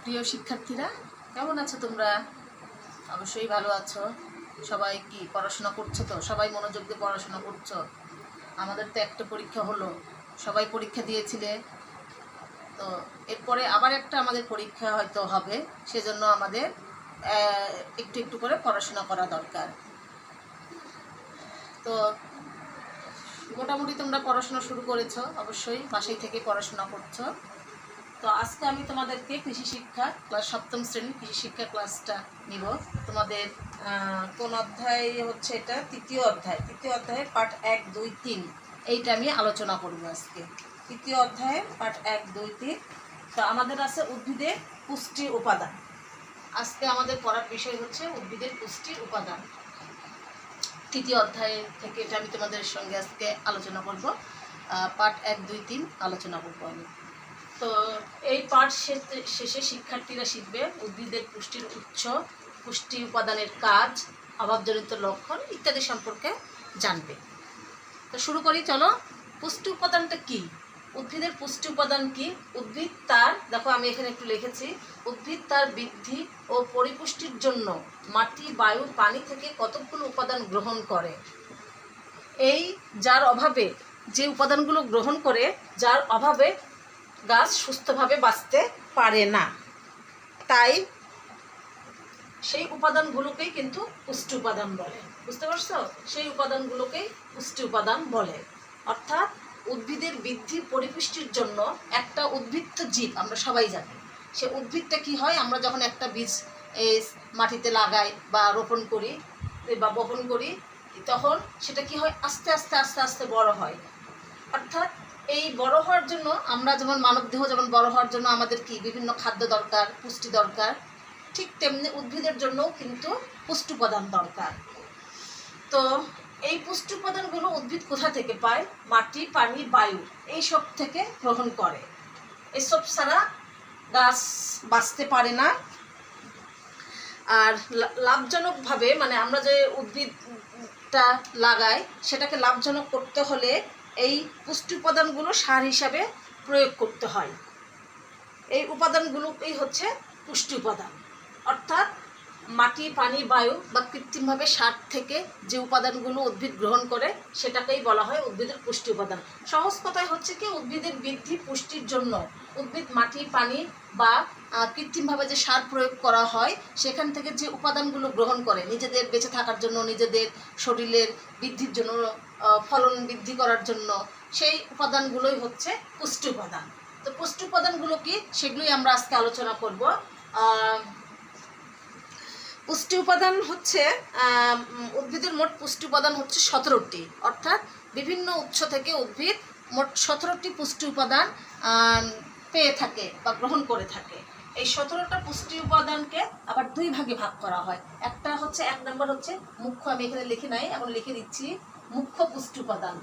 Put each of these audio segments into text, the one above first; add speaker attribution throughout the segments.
Speaker 1: প্রিয় শিক্ষার্থীরা, কেমন আছো তোমরা? অবশ্যই ভালো আছো। সবাই কি পড়াশোনা করছো? তো সবাই মনোযোগ দিয়ে পড়াশোনা করছো? আমাদের তো একটা পরীক্ষা হলো, সবাই পরীক্ষা দিয়েছিলে। তো এরপরে আবার একটা আমাদের পরীক্ষা হয়তো হবে, সেজন্য আমাদের একটু একটু করে পড়াশোনা করা দরকার। তো মোটামুটি তোমরা পড়াশোনা শুরু করেছো, অবশ্যই বাসায় থেকে পড়াশোনা করছো। তো আজকে আমি তোমাদেরকে কৃষি শিক্ষা ক্লাস সপ্তম শ্রেণী কৃষি শিক্ষা ক্লাসটা নিব। তোমাদের কোন অধ্যায় হচ্ছে? এটা তৃতীয় অধ্যায়ের পাঠ 1, 2, 3 এইটা আমি আলোচনা করব আজকে। তৃতীয় অধ্যায়ের পাঠ 1, 2, 3। তো আমাদের আছে উদ্ভিদের পুষ্টির উপাদান। আজকে আমাদের পড়ার বিষয় হচ্ছে উদ্ভিদের পুষ্টির উপাদান। তৃতীয় অধ্যায় থেকে এটা আমি তোমাদের সঙ্গে আজকে আলোচনা করব। পাঠ 1, 2, 3 আলোচনা করব আমি। তো এই পাঠ শেষে শিক্ষার্থীরা শিখবে উদ্ভিদের পুষ্টির উৎস, পুষ্টি উপাদানের কাজ, অভাবজনিত লক্ষণ ইত্যাদি সম্পর্কে জানবে। তো শুরু করি, চলো। পুষ্টি উপাদানটা কি? উদ্ভিদের পুষ্টি উপাদান কি? উদ্ভিদ তার, দেখো আমি এখানে একটু লিখেছি, উদ্ভিদ তার বৃদ্ধি ও পরিপুষ্টির জন্য মাটি, বায়ু, পানি থেকে কতগুলো উপাদান গ্রহণ করে। এই যার অভাবে, যে উপাদানগুলো গ্রহণ করে, যার অভাবে গাছ সুস্থভাবে বাঁচতে পারে না, তাই সেই উপাদানগুলোকেই কিন্তু পুষ্টি উপাদান বলে। বুঝতে পারছো? সেই উপাদানগুলোকেই পুষ্টি উপাদান বলে। অর্থাৎ উদ্ভিদের বৃদ্ধি পরিপুষ্টির জন্য একটা উদ্ভিদ জীব, আমরা সবাই জানি। সে উদ্ভিদটা কি হয়, আমরা যখন একটা বীজ মাটিতে লাগাই বা রোপণ করি বা বপন করি, তখন সেটা কি হয়, আস্তে আস্তে আস্তে আস্তে বড় হয়। অর্থাৎ এই বড় হওয়ার জন্য, আমরা যেমন মানবদেহ যেমন বড় হওয়ার জন্য আমাদের কি বিভিন্ন খাদ্য দরকার, পুষ্টি দরকার, ঠিক তেমনি উদ্ভিদের জন্যও কিন্তু পুষ্টি উপাদান দরকার। তো এই পুষ্টি উপাদানগুলো উদ্ভিদ কোথা থেকে পায়? মাটি, পানি, বায়ু এইসব থেকে গ্রহণ করে। এসব ছাড়া গাছ বাঁচতে পারে না। আর লাভজনকভাবে, মানে আমরা যে উদ্ভিদটা লাগাই সেটাকে লাভজনক করতে হলে এই পুষ্টি উপাদানগুলো সার হিসাবে প্রয়োগ করতে হয়। এই উপাদানগুলোই হচ্ছে পুষ্টি উপাদান। অর্থাৎ মাটি, পানি, বায়ু বা কৃত্রিমভাবে সার থেকে যে উপাদানগুলো উদ্ভিদ গ্রহণ করে সেটাকেই বলা হয় উদ্ভিদের পুষ্টি উপাদান। সহজ কথায় হচ্ছে কি, উদ্ভিদের বৃদ্ধি পুষ্টির জন্য উদ্ভিদ মাটি, পানি বা কৃত্রিমভাবে যে সার প্রয়োগ করা হয় সেখান থেকে যে উপাদানগুলো গ্রহণ করে নিজেদের বেঁচে থাকার জন্য, নিজেদের শরীরের বৃদ্ধির জন্য, ফলন বৃদ্ধি করার জন্য, সেই উপাদানগুলোই হচ্ছে পুষ্টি উপাদান। তো পুষ্টি উপাদানগুলো কি, সেগুলোই আমরা আজকে আলোচনা করব। পুষ্টি উপাদান হচ্ছে, উদ্ভিদের মোট পুষ্টি উপাদান হচ্ছে 17টি। অর্থাৎ বিভিন্ন উৎস থেকে উদ্ভিদ মোট 17টি পুষ্টি উপাদান পেয়ে থাকে বা গ্রহণ করে থাকে। এই 17টা পুষ্টি উপাদানকে আবার 2 ভাগে ভাগ করা হয়। একটা হচ্ছে, 1 নম্বর হচ্ছে মুখ্য, আমি এখানে লিখে নাই, এখন লিখে দিচ্ছি, মুখ্য পুষ্টি উপাদান।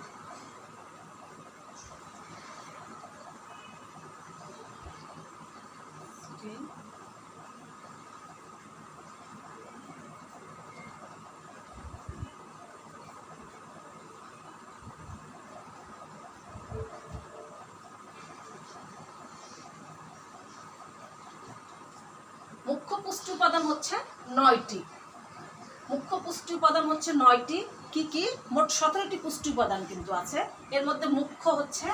Speaker 1: মুখ্য পুষ্টি উপাদান হচ্ছে 9টি। মুখ্য পুষ্টি উপাদান হচ্ছে 9টি। কি কি? মোট 17টি পুষ্টি উপাদান কিন্তু আছে। এর মধ্যে মুখ্য হচ্ছে,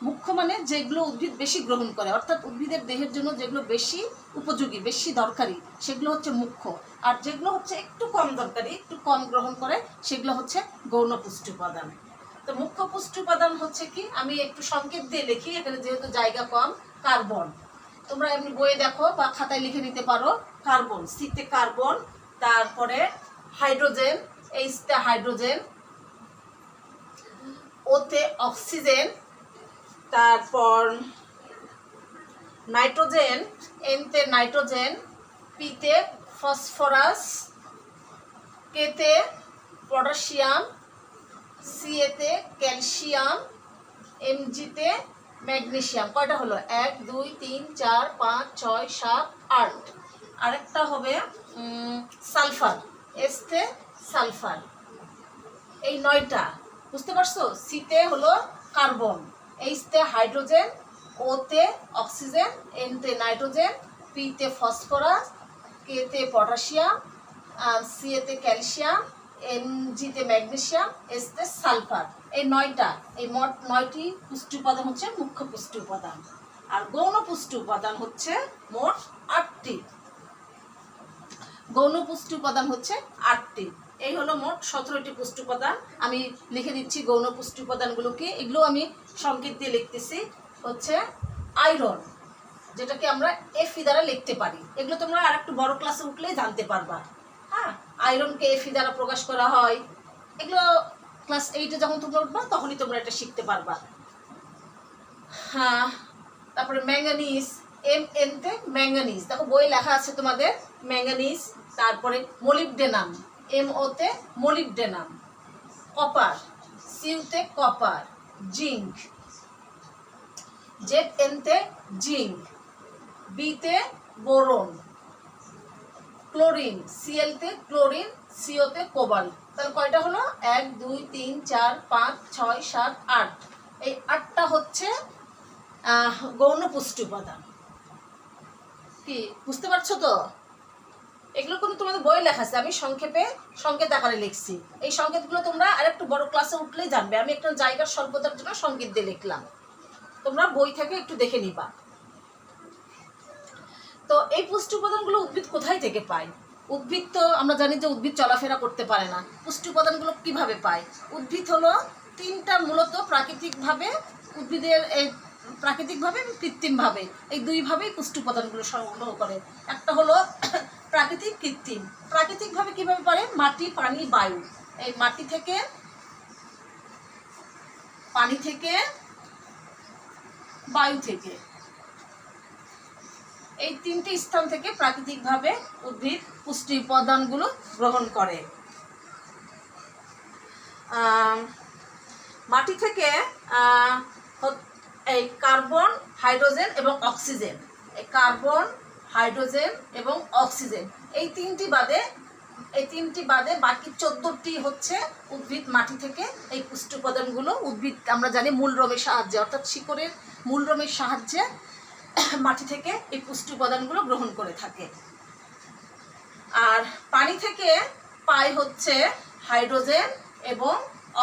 Speaker 1: মুখ্য মানে যেগুলো উদ্ভিদ বেশি গ্রহণ করে, অর্থাৎ উদ্ভিদের দেহের জন্য যেগুলো বেশি উপযোগী, বেশি দরকারি, সেগুলো হচ্ছে মুখ্য। আর যেগুলো হচ্ছে একটু কম দরকারি, একটু কম গ্রহণ করে, সেগুলো হচ্ছে গৌণ পুষ্টি উপাদান। তো মুখ্য পুষ্টি উপাদান হচ্ছে কি, আমি একটু সংকেত দিয়ে লিখি, এখানে যেহেতু জায়গা কম। কার্বন, তোমরা এমনি বইয়ে দেখো বা খাতায় লিখে নিতে পারো। কার্বন, সিতে কার্বন, তারপরে হাইড্রোজেন, এইচতে হাইড্রোজেন, ওতে অক্সিজেন, তারপর নাইট্রোজেন, এনতে নাইট্রোজেন, পিতে ফসফরাস, কেতে পটাশিয়াম, সিএতে ক্যালসিয়াম, এমজিতে ম্যাগনেসিয়াম। কয়টা হলো? 1, 2, 3, 4, 5, 6, 7, 8। আরেকটা হবে সালফার, এসতে সালফার। এই 9টা, বুঝতে পারছো? সিতে হলো কার্বন, এইচতে হাইড্রোজেন, ওতে অক্সিজেন, এনতে নাইট্রোজেন, পিতে ফসফরাস, কেতে পটাশিয়াম, সিএতে ক্যালসিয়াম, এমজিতে ম্যাগনেসিয়াম, এসতে সালফার। এই মোট 9টি পুষ্টি উপাদান হচ্ছে মুখ্য পুষ্টি উপাদান। আর গৌণ পুষ্টি উপাদান হচ্ছে মোট 8টি। গৌণ পুষ্টি উপাদান হচ্ছে 8টি। এই হলো মোট 17টি পুষ্টি উপাদান। আমি লিখে দিচ্ছি গৌণ পুষ্টি উপাদানগুলোকে। এগুলো আমি সংকেত দিয়ে লিখতেছি। হচ্ছে আয়রন, যেটাকে আমরা এফি দ্বারা লিখতে পারি। এগুলো তোমরা আর একটু বড় ক্লাসে উঠলেই জানতে পারবা। হ্যাঁ, আয়রনকে এফি দ্বারা প্রকাশ করা হয়। এগুলো ক্লাস 8-এ যখন তোমরা উঠবা তখনই তোমরা এটা শিখতে পারবা। হ্যাঁ, তারপরে ম্যাঙ্গানিজ, MN-তে ম্যাঙ্গানিজ, দেখো বই লেখা আছে তোমাদের ম্যাঙ্গানিজ। তারপরে মলিবডেনাম, MO-তে মলিবডেনাম। কপার, CU-তে কপার। জিঙ্ক, ZN-তে জিঙ্ক। বিতে বোরন। ক্লোরিন, Cl-তে ক্লোরিন, CO-তে কোবাল্ট। তাহলে কয়টা হলো? 1 2 3 4 5 6 7 8। এই 8টা হচ্ছে গৌণ পুষ্টি উপাদান। কি বুঝতে পারছো তো? এগুলো কিন্তু তোমাদের বই লেখা আছে, আমি সংক্ষেপে সংকেত আকারে লিখছি। এই সংকেতগুলো তোমরা আরেকটু বড় ক্লাসে উঠলেই জানবে। আমি একটা জায়গার স্বল্পতার জন্য সংকেত দিয়ে লিখলাম, তোমরা বই থেকে একটু দেখে নিবা। তো এই পুষ্টি উপাদানগুলো উদ্ভিদ কোথায় থেকে পায়? উদ্ভিদ তো আমরা জানি যে উদ্ভিদ চলাফেরা করতে পারে না। পুষ্টি উপাদানগুলো কিভাবে পায়? উদ্ভিদ হলো 3টা মূলত প্রাকৃতিকভাবে, উদ্ভিদের এই প্রাকৃতিকভাবে এবং কৃত্রিমভাবে, এই 2ভাবেই পুষ্টি উপাদানগুলো সংগ্রহ করে। একটা হলো প্রাকৃতিক, কৃত্রিম। প্রাকৃতিকভাবে কিভাবে পারে? মাটি, পানি, বায়ু। এই মাটি থেকে, পানি থেকে, বায়ু থেকে, এই 3টি স্থান থেকে প্রাকৃতিকভাবে উদ্ভিদ পুষ্টি উপাদানগুলো গ্রহণ করে। মাটি থেকে এই কার্বন, হাইড্রোজেন এবং অক্সিজেন, এই কার্বন, হাইড্রোজেন এবং অক্সিজেন, এই 3টি বাদে বাকি 14টি হচ্ছে উদ্ভিদ মাটি থেকে এই পুষ্টি উপাদানগুলো, উদ্ভিদ আমরা জানি মূলরোমের সাহায্যে, অর্থাৎ শিকড়ের মূলরোমের সাহায্যে মাটি থেকে এই পুষ্টি উপাদানগুলো গ্রহণ করে থাকে। আর পানি থেকে পায় হচ্ছে হাইড্রোজেন এবং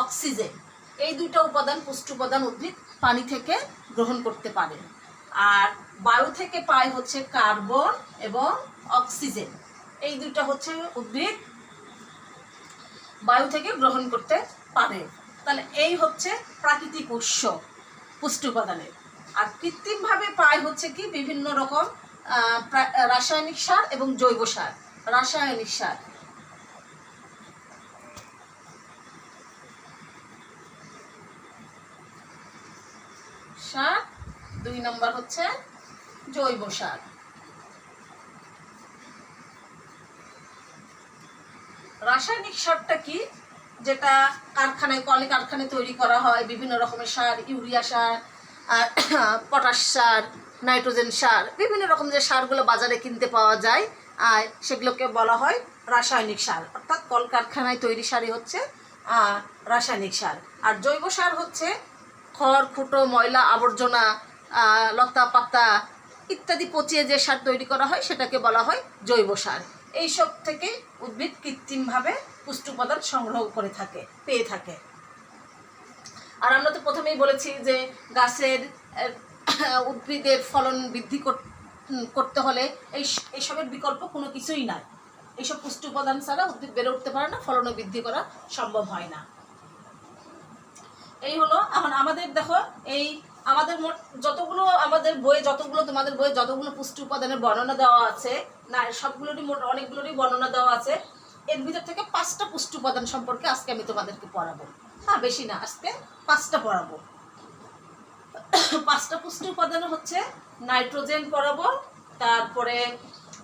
Speaker 1: অক্সিজেন। এই 2টা উপাদান, পুষ্টি উপাদান উদ্ভিদ পানি থেকে গ্রহণ করতে পারে। আর বায়ু থেকে পায় হচ্ছে কার্বন এবং অক্সিজেন। এই 2টা হচ্ছে উদ্ভিদ বায়ু থেকে গ্রহণ করতে পারে। তাহলে এই হচ্ছে প্রাকৃতিক উৎস পুষ্টি উপাদানের। আর কৃত্রিমভাবে পায় হচ্ছে কি বিভিন্ন রকম রাসায়নিক সার এবং জৈব সার। রাসায়নিক সার, সার 2 নম্বর হচ্ছে জৈব সার। রাসায়নিক সারটা কি? যেটা কারখানায়, কলকারখানায় তৈরি করা হয় বিভিন্ন রকমের সার, ইউরিয়া সার, পটাশ সার, নাইট্রোজেন সার, বিভিন্ন রকম যে সারগুলো বাজারে কিনতে পাওয়া যায়, সেগুলোকে বলা হয় রাসায়নিক সার। অর্থাৎ কলকারখানায় তৈরি সারই হচ্ছে রাসায়নিক সার। আর জৈব সার হচ্ছে খড়, খুঁটো, ময়লা, আবর্জনা, লতা পাতা ইত্যাদি পচিয়ে যে সার তৈরি করা হয় সেটাকে বলা হয় জৈব সার। এইসব থেকে উদ্ভিদ কৃত্রিমভাবে পুষ্টি উপাদান সংগ্রহ করে থাকে, পেয়ে থাকে। আর আমরা তো প্রথমেই বলেছি যে গাছের, উদ্ভিদের ফলন বৃদ্ধি করতে হলে এইসবের বিকল্প কোনো কিছুই নাই। এইসব পুষ্টি উপাদান ছাড়া উদ্ভিদ বেড়ে উঠতে পারে না, ফলনও বৃদ্ধি করা সম্ভব হয় না। এই হলো এখন আমাদের, দেখো এই আমাদের মোট যতগুলো আমাদের বই, তোমাদের বই যতগুলো পুষ্টি উপাদানের বর্ণনা দেওয়া আছে না, সবগুলোরই মোট অনেকগুলোরই বর্ণনা দেওয়া আছে। এর ভিতর থেকে 5টা পুষ্টি উপাদান সম্পর্কে আজকে আমি তোমাদেরকে পড়াবো। হ্যাঁ, বেশি না, আজকে 5টা পড়াবো। 5টা পুষ্টি উপাদান হচ্ছে নাইট্রোজেন পড়াবো, তারপরে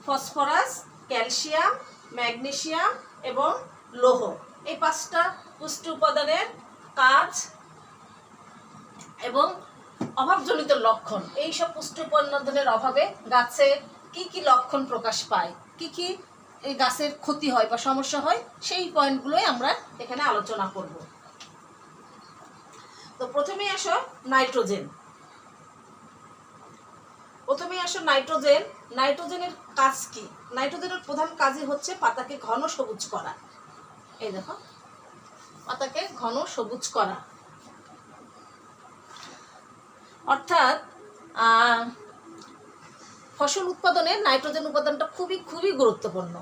Speaker 1: ফসফরাস, ক্যালসিয়াম, ম্যাগনেসিয়াম এবং লৌহ। এই 5টা পুষ্টি উপাদানের কাজ এবং অভাবজনিত লক্ষণ। এই সব পুষ্টি উপাদানের অভাবে গাছে কি কি লক্ষণ প্রকাশ পায়, কি কি এই গাছের ক্ষতি হয় বা সমস্যা হয়, সেই পয়েন্টগুলোই আমরা এখানে আলোচনা করব। তো প্রথমেই আসো নাইট্রোজেন। প্রথমেই আসো নাইট্রোজেন। নাইট্রোজেনের কাজ কি? নাইট্রোজেনের প্রধান কাজই হচ্ছে পাতাকে ঘন সবুজ করা। এই দেখো, পাতাকে ঘন সবুজ করা, অর্থাৎ ফসল উৎপাদনে নাইট্রোজেন উপাদানটা খুবই খুবই গুরুত্বপূর্ণ।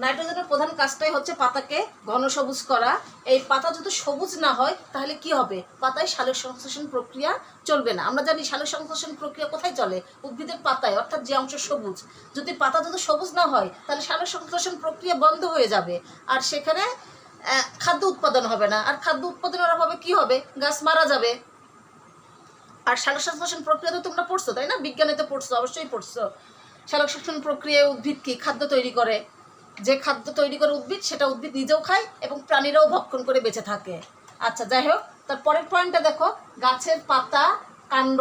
Speaker 1: নাইট্রোজেনের প্রধান কাজটাই হচ্ছে পাতাকে ঘন সবুজ করা। এই পাতা যদি সবুজ না হয় তাহলে কি হবে? পাতায় সালোক সংশ্লেষণ প্রক্রিয়া চলবে না। আমরা জানি সালোক সংশ্লেষণ প্রক্রিয়া কোথায় চলে? উদ্ভিদের পাতায়, অর্থাৎ যে অংশ সবুজ। যদি পাতা যদি সবুজ না হয় তাহলে সালোক সংশ্লেষণ প্রক্রিয়া বন্ধ হয়ে যাবে, আর সেখানে খাদ্য উৎপাদন হবে না। আর খাদ্য উৎপাদনের অভাবে কি হবে? গাছ মারা যাবে। আর সালোক সংশ্লেষণ প্রক্রিয়া তো তোমরা পড়ছো, তাই না? বিজ্ঞানে তো পড়ছো, অবশ্যই পড়ছো। সালোক সংশ্লেষণ প্রক্রিয়ায় উদ্ভিদ কি খাদ্য তৈরি করে। যে খাদ্য তৈরি করে উদ্ভিদ, সেটা উদ্ভিদ নিজেও খায় এবং প্রাণীরাও ভক্ষণ করে বেঁচে থাকে। আচ্ছা, যাই হোক, তার পরের পয়েন্টটা দেখো, গাছের পাতা, কাণ্ড,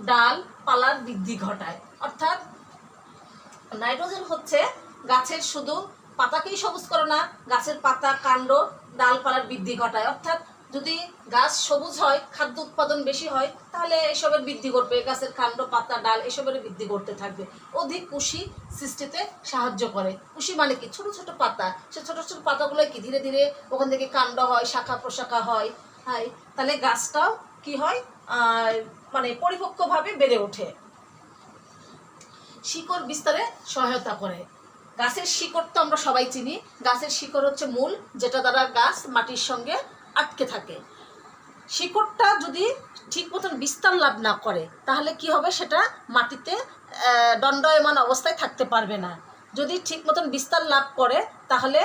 Speaker 1: ডাল, পালার বৃদ্ধি ঘটায়। অর্থাৎ নাইট্রোজেন হচ্ছে গাছের শুধু পাতাকেই সবুজ করে না, গাছের পাতা, কাণ্ড, ডালপালার বৃদ্ধি ঘটায়। অর্থাৎ যদি গাছ সবুজ হয়, খাদ্য উৎপাদন বেশি হয়, তাহলে এসবের বৃদ্ধি ঘটবে। গাছের কাণ্ড, পাতা, ডাল এসবের বৃদ্ধি করতে থাকবে। অধিক কুশি সৃষ্টিতে সাহায্য করে। কুশি মানে কি? ছোট ছোট পাতা। সে ছোট ছোট পাতাগুলো কি ধীরে ধীরে ওখান থেকে কাণ্ড হয়, শাখা প্রশাখা হয়। হ্যাঁ, তাহলে গাছটাও কি হয়? মানে পরিপক্কভাবে বেড়ে ওঠে। শিকড় বিস্তারে সহায়তা করে। গাছের শিকড় তো আমরা সবাই চিনি। গাছের শিকড় হচ্ছে মূল, যেটা দ্বারা গাছ মাটির সঙ্গে আটকে থাকে। শিকড়টা যদি ঠিক মতন বিস্তার লাভ না করে তাহলে কি হবে? সেটা মাটিতে দণ্ডায়মান অবস্থায় থাকতে পারবে না। যদি ঠিক মতন বিস্তার লাভ করে তাহলে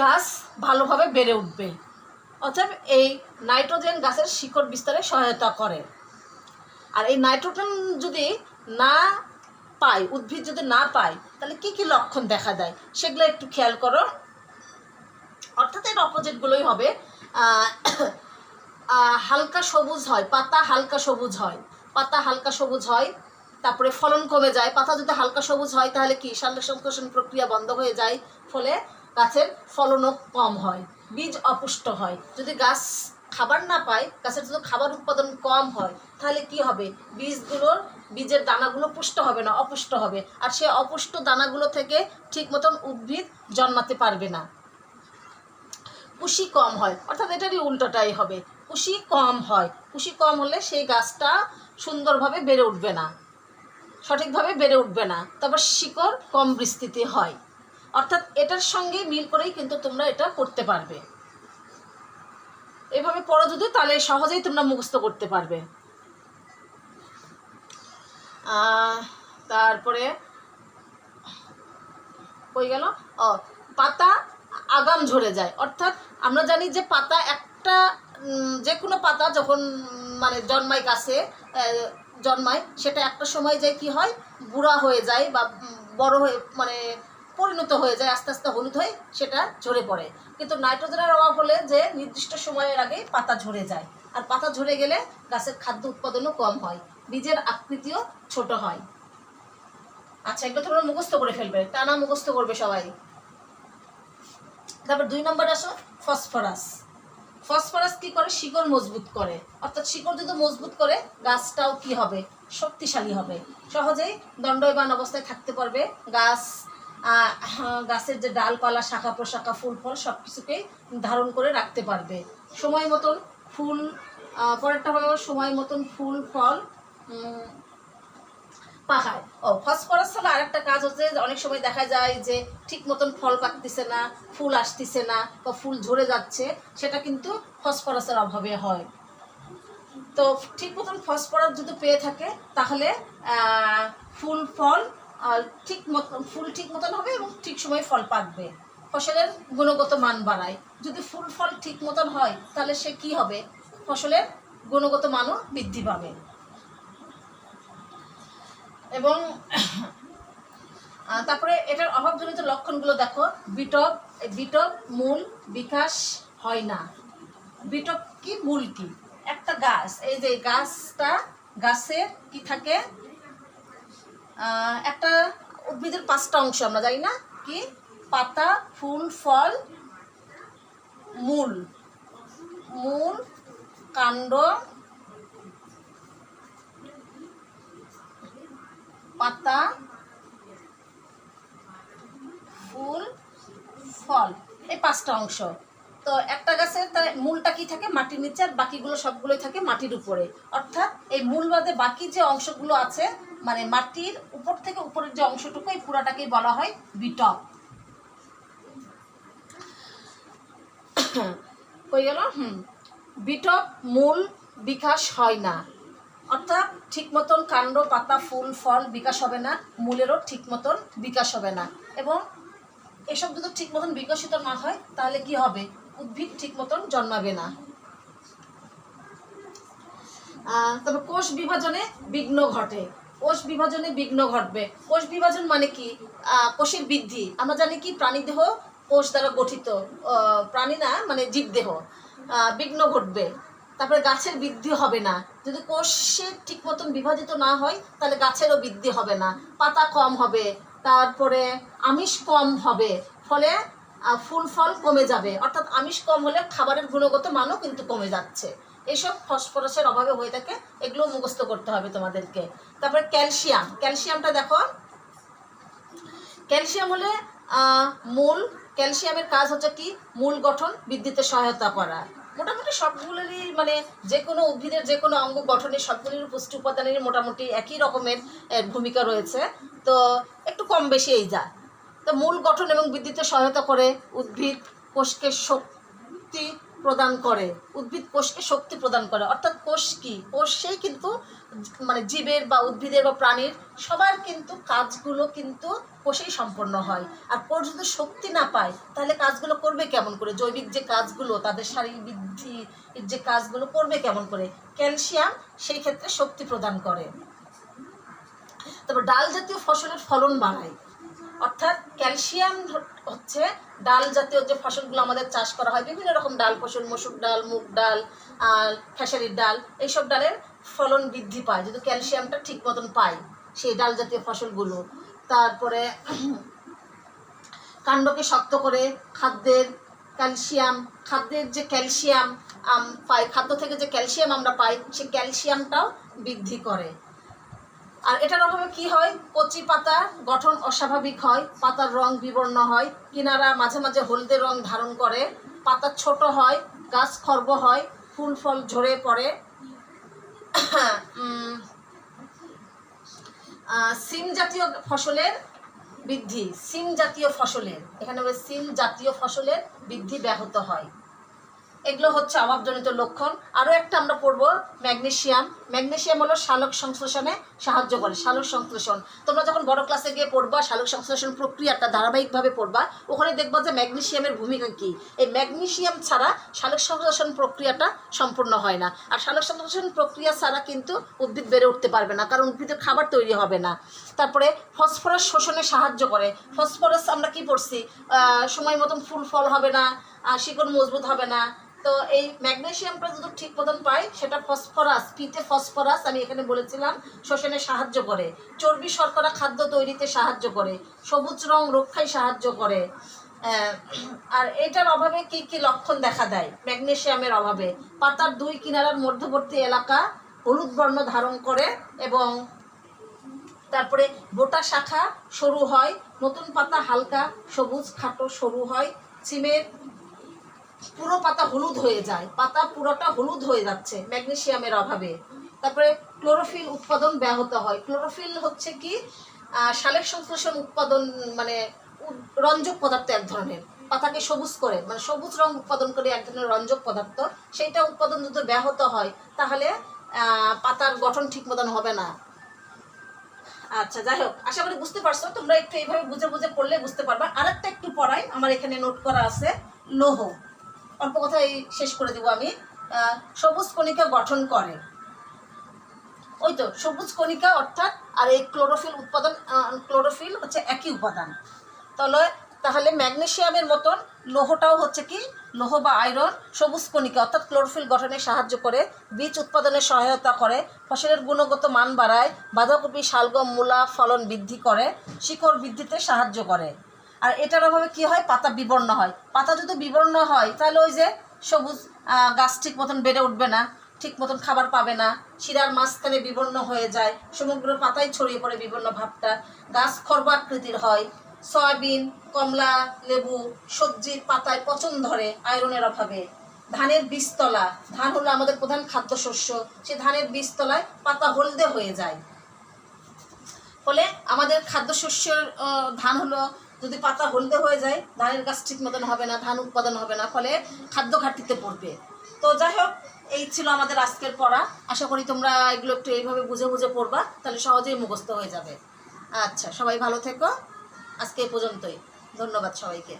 Speaker 1: গাছ ভালোভাবে বেড়ে উঠবে। অর্থাৎ এই নাইট্রোজেন গাছের শিকড় বিস্তারে সহায়তা করে। আর এই নাইট্রোজেন যদি না পায়, উদ্ভিদ যদি না পায়, তাহলে কি কি লক্ষণ দেখা দেয় সেগুলো একটু খেয়াল করো। অর্থাৎ এর অপোজিটগুলোই হবে। হালকা সবুজ হয়, পাতা হালকা সবুজ হয়, পাতা হালকা সবুজ হয়। তারপরে ফলন কমে যায়। পাতা যদি হালকা সবুজ হয় তাহলে কি? সালোক সংশ্লেষণ প্রক্রিয়া বন্ধ হয়ে যায়, ফলে গাছের ফলনও কম হয়। বীজ অপুষ্ট হয়। যদি গাছ খাবার না পায়, গাছের যদি খাবার উৎপাদন কম হয় তাহলে কি হবে? বীজের দানাগুলো পুষ্ট হবে না, অপুষ্ট হবে। আর সে অপুষ্ট দানাগুলো থেকে ঠিক মতন উদ্ভিদ জন্মাতে পারবে না। পুষ্টি কম হয়, অর্থাৎ এটারই উল্টোটাই হবে। পুষ্টি কম হয়। পুষ্টি কম হলে সেই গাছটা সুন্দরভাবে বেড়ে উঠবে না, সঠিকভাবে বেড়ে উঠবে না। তারপর শিকড় কম বিস্তৃতি হয়। অর্থাৎ এটার সঙ্গে মিল করেই কিন্তু তোমরা এটা করতে পারবে। এভাবে পড়ো যদি, তাহলে সহজেই তোমরা মুখস্থ করতে পারবে। তারপরে হয়ে গেল। পাতা আগাম ঝরে যায়। অর্থাৎ আমরা জানি যে পাতা একটা যে কোনো পাতা যখন মানে জন্মায়, গাছে জন্মায়, সেটা একটা সময় যায় কি হয়? বুড়া হয়ে যায় বা বড় হয়ে মানে পরিণত হয়ে যায়, আস্তে আস্তে হলুদ হয়ে সেটা ঝরে পড়ে। কিন্তু নাইট্রোজেনের অভাব হলে যে নির্দিষ্ট সময়ের আগে পাতা ঝরে যায়। আর পাতা ঝরে গেলে গাছের খাদ্য উৎপাদনও কম হয়, বীজের আকৃতিও ছোট হয়। আচ্ছা, এগুলো তোমরা মুখস্থ করে ফেলবে, টানা মুখস্থ করবে সবাই। তারপর 2 নম্বর আসো, ফসফরাস। ফসফরাস কি করে? শিকড় মজবুত করে। অর্থাৎ শিকড় যদি মজবুত করে, গাছটাও কি হবে? শক্তিশালী হবে, সহজেই দণ্ডায়মান অবস্থায় থাকতে পারবে। গাছের যে ডালপালা, শাখা প্রশাখা, ফুল ফল সব কিছুকেই ধারণ করে রাখতে পারবে। সময় মতন ফুল, পরেরটা হলো সময় মতন ফুল ফল পাকায়। ফসফরাস ছাড়া আরেকটা কাজ হচ্ছে, অনেক সময় দেখা যায় যে ঠিক মতন ফল পাকতেছে না, ফুল আসতেছে না বা ফুল ঝরে যাচ্ছে, সেটা কিন্তু ফসফরাসের অভাবে হয়। তো ঠিক মতন ফসফরাস যদি পেয়ে থাকে তাহলে ফুল ঠিক মতন হবে এবং ঠিক সময় ফল পাকবে। ফসলের গুণগত মান বাড়ায়। যদি ফুল ফল ঠিক মতন হয় তাহলে সে কি হবে? ফসলের গুণগত মানও বৃদ্ধি পাবে। এবং তারপরে এটার অভাবজনিত লক্ষণগুলো দেখো। বিটক মূল বিকাশ হয় না। বিটক কি? মূল কি? একটা গাছ, এই যে গাছের কি থাকে? একটা উদ্ভিদের 5টা অংশ আমরা জানি না কি? পাতা, ফুল, ফল, মূল, কাণ্ড, পাতা, ফুল, ফল, এই 5টা অংশ। তো একটা গাছের তার মূলটা কি থাকে মাটির নিচে, আর বাকিগুলো সবগুলোই থাকে মাটির উপরে। অর্থাৎ এই মূল বাদে বাকি যে অংশগুলো আছে, মানে মাটির উপর থেকে উপরের যে অংশটুকু, এই পুরাটাকেই বলা হয় বিটপ। হয়ে গেল। বিটপ মূল বিকাশ হয় না, অর্থাৎ ঠিক মতন কাণ্ড, পাতা, ফুল, ফল বিকাশ হবে না, মূলেরও ঠিক মতন বিকাশ হবে না। এবং এসব যদি ঠিক মতন বিকশিত না হয় তাহলে কি হবে, উদ্ভিদ ঠিক মতন জন্মাবে না। তবে কোষ বিভাজনে বিঘ্ন ঘটে। কোষ বিভাজনে বিঘ্ন ঘটবে। কোষ বিভাজন মানে কি, কোষের বৃদ্ধি। আমরা জানি কি প্রাণীদেহ কোষ দ্বারা গঠিত, প্রাণী না মানে জীবদেহ। বিঘ্ন ঘটবে। তারপরে গাছের বৃদ্ধি হবে না। যদি কোষের ঠিক মতন বিভাজিত না হয় তাহলে গাছেরও বৃদ্ধি হবে না, পাতা কম হবে, তারপরে আমিষ কম হবে, ফলে ফুল ফল কমে যাবে। অর্থাৎ আমিষ কম হলে খাবারের গুণগত মানও কিন্তু কমে যাচ্ছে। এইসব ফসফরাসের অভাবে হয়ে থাকে, এগুলো মুখস্থ করতে হবে তোমাদেরকে। তারপরে ক্যালসিয়াম, ক্যালসিয়ামটা দেখো, ক্যালসিয়াম হলে মূল, ক্যালসিয়ামের কাজ হচ্ছে কি মূল গঠন বৃদ্ধিতে সহায়তা করা। মোটামুটি সবগুলোরই মানে যে কোনো উদ্ভিদের যে কোনো অঙ্গ গঠনের সবগুলির পুষ্টি উপাদানের মোটামুটি একই রকমের ভূমিকা রয়েছে, তো একটু কম বেশি এই যা। তো মূল গঠন এবং বৃদ্ধিতে সহায়তা করে, উদ্ভিদ কোষকে শক্তি প্রদান করে, উদ্ভিদ কোষকে শক্তি প্রদান করে। অর্থাৎ কোষ কি, কোষেই কিন্তু মানে জীবের বা উদ্ভিদের বা প্রাণীর সবার কিন্তু কাজগুলো কিন্তু কোষেই সম্পন্ন হয়। আর কোষ যদি শক্তি না পায় তাহলে কাজগুলো করবে কেমন করে, জৈবিক যে কাজগুলো তাদের শারীরিক বৃদ্ধি যে কাজগুলো করবে কেমন করে। ক্যালসিয়াম সেই ক্ষেত্রে শক্তি প্রদান করে। তারপর ডাল জাতীয় ফসলের ফলন বাড়ায়। অর্থাৎ ক্যালসিয়াম হচ্ছে ডাল জাতীয় যে ফসলগুলো আমাদের চাষ করা হয়, বিভিন্ন রকম ডাল ফসল, মসুর ডাল, মুগ ডাল, খেসারির ডাল, এইসব ডালের ফলন বৃদ্ধি পায় যদি ক্যালসিয়ামটা ঠিক মতন পায় সেই ডাল জাতীয় ফসলগুলো। তারপরে কাণ্ডকে শক্ত করে, খাদ্যের ক্যালসিয়াম, খাদ্যের যে ক্যালসিয়াম পাই, খাদ্য থেকে যে ক্যালসিয়াম আমরা পাই সেই ক্যালসিয়ামটাও বৃদ্ধি করে। আর এটার অভাবে কি হয়, কচি পাতার গঠন অস্বাভাবিক হয়, পাতার রং বিবর্ণ হয়, কিনারা মাঝে মাঝে হলদে রং ধারণ করে, পাতা ছোট হয়, গাছ খর্ব হয়, ফুল ফল ঝরে পড়ে। সিম জাতীয় ফসলের বৃদ্ধি, সিম জাতীয় ফসলের, এখানে সিম জাতীয় ফসলের বৃদ্ধি ব্যাহত হয়। এগুলো হচ্ছে অভাবজনিত লক্ষণ। আরও একটা আমরা পড়বো ম্যাগনেসিয়াম। ম্যাগনেসিয়াম হলো সালোক সংশ্লেষণে সাহায্য করে। সালোক সংশ্লেষণ তোমরা যখন বড় ক্লাসে গিয়ে পড়বা, সালোক সংশ্লেষণ প্রক্রিয়াটা ধারাবাহিকভাবে পড়বা, ওখানে দেখবা যে ম্যাগনেসিয়ামের ভূমিকা কী। এই ম্যাগনেসিয়াম ছাড়া সালোক সংশ্লেষণ প্রক্রিয়াটা সম্পূর্ণ হয় না। আর সালোক সংশ্লেষণ প্রক্রিয়া ছাড়া কিন্তু উদ্ভিদ বেড়ে উঠতে পারবে না, কারণ উদ্ভিদের খাবার তৈরি হবে না। তারপরে ফসফরাস শোষণে সাহায্য করে। ফসফরাস আমরা কি পড়ছি, সময় মতন ফুল ফল হবে না, শিকড় মজবুত হবে না। তো এই ম্যাগনেসিয়ামটা যদি ঠিক মতন পাই সেটা ফসফরাস, পিতে ফসফরাস আমি এখানে বলেছিলাম, শোষণে সাহায্য করে। চর্বি শর্করা খাদ্য তৈরিতে সাহায্য করে, সবুজ রং রক্ষায় সাহায্য করে। আর এটার অভাবে কি কি লক্ষণ দেখা দেয় ম্যাগনেসিয়ামের অভাবে, পাতার দুই কিনারার মধ্যবর্তী এলাকা হলুদ বর্ণ ধারণ করে, এবং তারপরে বোটা শাখা সরু হয়, নতুন পাতা হালকা সবুজ খাটো সরু হয়, সিমের পুরো পাতা হলুদ হয়ে যায়, পাতা পুরোটা হলুদ হয়ে যাচ্ছে ম্যাগনেসিয়ামের অভাবে। তারপরে ক্লোরোফিল উৎপাদন ব্যাহত হয়। ক্লোরোফিল হচ্ছে কি সালোক সংশ্লেষণ উৎপাদন, মানে রঞ্জক পদার্থ এক ধরনের, পাতাকে সবুজ করে, মানে সবুজ রং উৎপাদন করে এক ধরনের রঞ্জক পদার্থ, সেইটা উৎপাদন যদি ব্যাহত হয় তাহলে পাতার গঠন ঠিক মতন হবে না। আচ্ছা, যাই হোক, আশা করি বুঝতে পারছো। তোমরা একটু এইভাবে বুঝে বুঝে পড়লে বুঝতে পারবা। আরেকটা একটু পড়াই, আমার এখানে নোট করা আছে। লৌহ, অল্প কথাই শেষ করে দেবো আমি। সবুজ কণিকা গঠন করে, ওই তো সবুজ কণিকা অর্থাৎ, আর এই ক্লোরোফিল উৎপাদন, ক্লোরোফিল হচ্ছে একই উপাদান। তাহলে ম্যাগনেসিয়ামের মতন লৌহটাও হচ্ছে কি, লৌহ বা আয়রন সবুজ কণিকা অর্থাৎ ক্লোরোফিল গঠনে সাহায্য করে, বীজ উৎপাদনে সহায়তা করে, ফসলের গুণগত মান বাড়ায়, বাঁধাকপি শালগম মূলা ফলন বৃদ্ধি করে, শিকড় বৃদ্ধিতে সাহায্য করে। আর এটার অভাবে কী হয়, পাতা বিবর্ণ হয়। পাতা যদি বিবর্ণ হয় তাহলে ওই যে সবুজ গাছ ঠিক মতন বেড়ে উঠবে না, ঠিক মতন খাবার পাবে না, শিরার মাঝখানে বিবর্ণ হয়ে যায়, সমগ্র পাতায় ছড়িয়ে পড়ে বিবর্ণ ভাবটা, গাছ খর্বাকৃতির হয়, সয়াবিন, কমলা লেবু, সবজির পাতায় পচন ধরে আয়রনের অভাবে, ধানের বীজতলা, ধান হলো আমাদের প্রধান খাদ্যশস্য, সে ধানের বীজতলায় পাতা হলদে হয়ে যায়। ফলে আমাদের খাদ্যশস্যের ধান হলো যদি পাতা হলদে হয়ে যায়, ধানের গাছ ঠিক মতন হবে না, ধান উৎপাদন হবে না, ফলে খাদ্য ঘাটতিতে পড়বে। তো যাই হোক, এই ছিল আমাদের আজকের পড়া। আশা করি তোমরা এগুলো একটু এইভাবে বুঝে বুঝে পড়বা, তাহলে সহজেই মুখস্থ হয়ে যাবে। আচ্ছা, সবাই ভালো থেকো। আজকে এই পর্যন্তই। ধন্যবাদ সবাইকে।